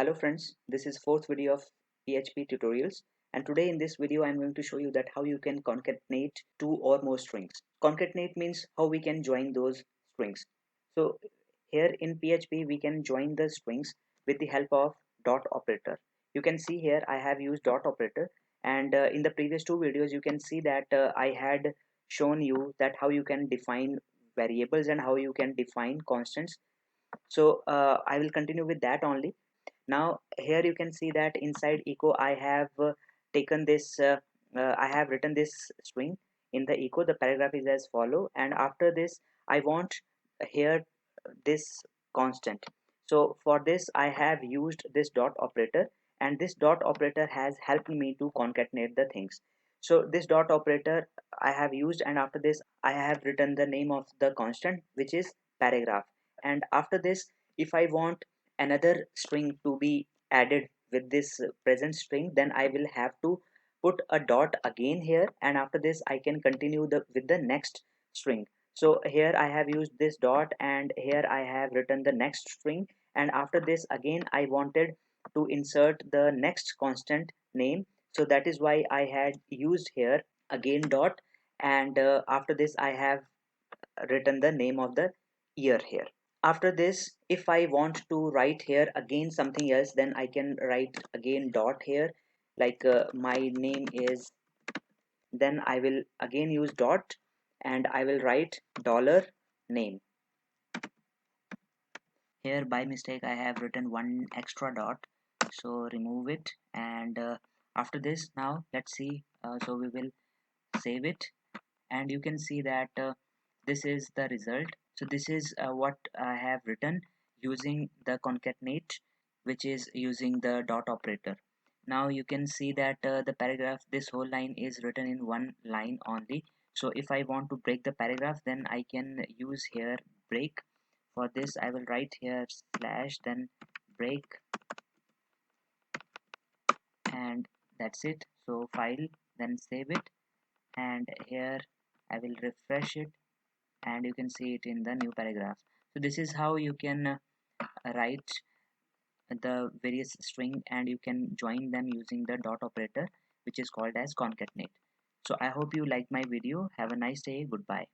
Hello friends, this is fourth video of PHP tutorials, and today in this video I'm going to show you that how you can concatenate two or more strings. Concatenate means how we can join those strings. So here in PHP we can join the strings with the help of dot operator. You can see here I have used dot operator, and in the previous two videos you can see that I had shown you that how you can define variables and how you can define constants. So I will continue with that only. Now here you can see that inside echo I have taken this I have written this string. In the echo the paragraph is as follow, and after this I want here this constant. So for this I have used this dot operator, and this dot operator has helped me to concatenate the things. So this dot operator I have used, and after this I have written the name of the constant, which is paragraph. And after this, if I want another string to be added with this present string, then I will have to put a dot again here, and after this I can continue with the next string. So here I have used this dot, and here I have written the next string, and after this again I wanted to insert the next constant name, so that is why I had used here again dot, and after this I have written the name of the year here. After this, if I want to write here again something else, then I can write again dot here, like my name is, then I will again use dot, and I will write dollar name. Here by mistake I have written one extra dot, so remove it. And after this, now let's see, so we will save it, and you can see that this is the result. So this is what I have written using the concatenate, which is using the dot operator. Now you can see that the paragraph, this whole line is written in one line only. So if I want to break the paragraph, then I can use here break. For this I will write here slash, then break, and that's it. So file, then save it, and here I will refresh it, and you can see it in the new paragraph. So this is how you can write the various string, and you can join them using the dot operator, which is called as concatenate. So I hope you like my video. Have a nice day. Goodbye.